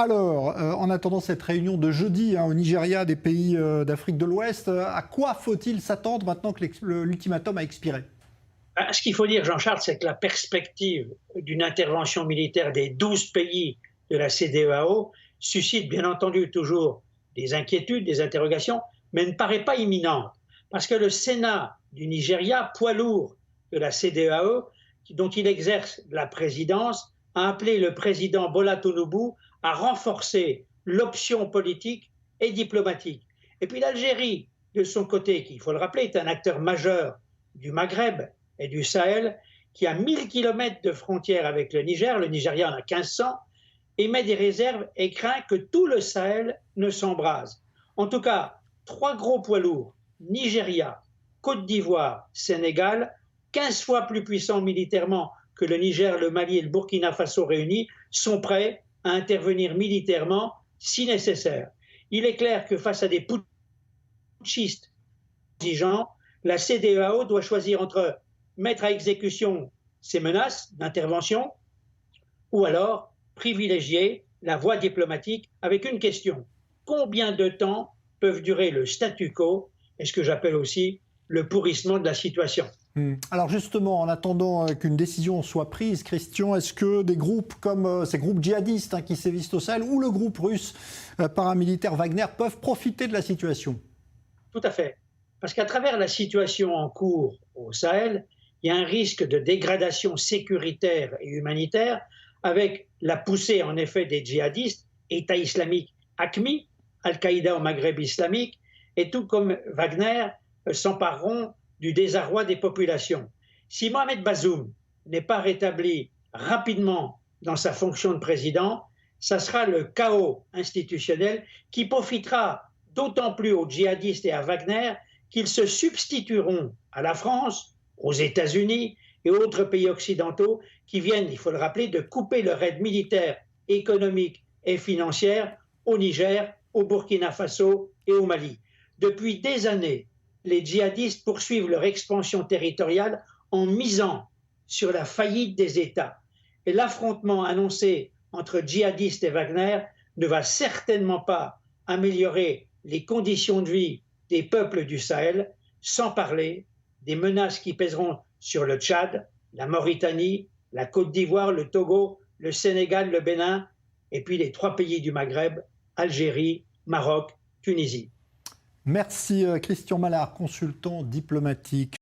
Alors, en attendant cette réunion de jeudi au Nigeria des pays d'Afrique de l'Ouest, à quoi faut-il s'attendre maintenant que l'ultimatum a expiré? Ce qu'il faut dire, Jean-Charles, c'est que la perspective d'une intervention militaire des 12 pays de la CEDEAO suscite bien entendu toujours des inquiétudes, des interrogations, mais ne paraît pas imminente. Parce que le Sénat du Nigeria, poids lourd de la CEDEAO, dont il exerce la présidence, a appelé le président Bola Tinubu à renforcer l'option politique et diplomatique. Et puis l'Algérie, de son côté, qui, il faut le rappeler, est un acteur majeur du Maghreb et du Sahel, qui a 1 000 kilomètres de frontière avec le Nigeria en a 1500, émet des réserves et craint que tout le Sahel ne s'embrase. En tout cas, trois gros poids lourds, Nigeria, Côte d'Ivoire, Sénégal, 15 fois plus puissants militairement que le Niger, le Mali et le Burkina Faso réunis, sont prêts à intervenir militairement si nécessaire. Il est clair que face à des putschistes exigeants, la CEDEAO doit choisir entre mettre à exécution ces menaces d'intervention ou alors privilégier la voie diplomatique avec une question. Combien de temps peuvent durer le statu quo et ce que j'appelle aussi le pourrissement de la situation? Alors justement, en attendant qu'une décision soit prise, Christian, est-ce que des groupes comme ces groupes djihadistes qui sévissent au Sahel ou le groupe russe paramilitaire Wagner peuvent profiter de la situation? Tout à fait. Parce qu'à travers la situation en cours au Sahel, il y a un risque de dégradation sécuritaire et humanitaire avec la poussée en effet des djihadistes, État islamique AQMI, Al-Qaïda au Maghreb islamique, et tout comme Wagner s'empareront du désarroi des populations. Si Mohamed Bazoum n'est pas rétabli rapidement dans sa fonction de président, ça sera le chaos institutionnel qui profitera d'autant plus aux djihadistes et à Wagner qu'ils se substitueront à la France, aux États-Unis et autres pays occidentaux qui viennent, il faut le rappeler, de couper leur aide militaire, économique et financière au Niger, au Burkina Faso et au Mali. Depuis des années, les djihadistes poursuivent leur expansion territoriale en misant sur la faillite des États. Et l'affrontement annoncé entre djihadistes et Wagner ne va certainement pas améliorer les conditions de vie des peuples du Sahel, sans parler des menaces qui pèseront sur le Tchad, la Mauritanie, la Côte d'Ivoire, le Togo, le Sénégal, le Bénin, et puis les trois pays du Maghreb, Algérie, Maroc, Tunisie. Merci Christian Mallard, consultant diplomatique.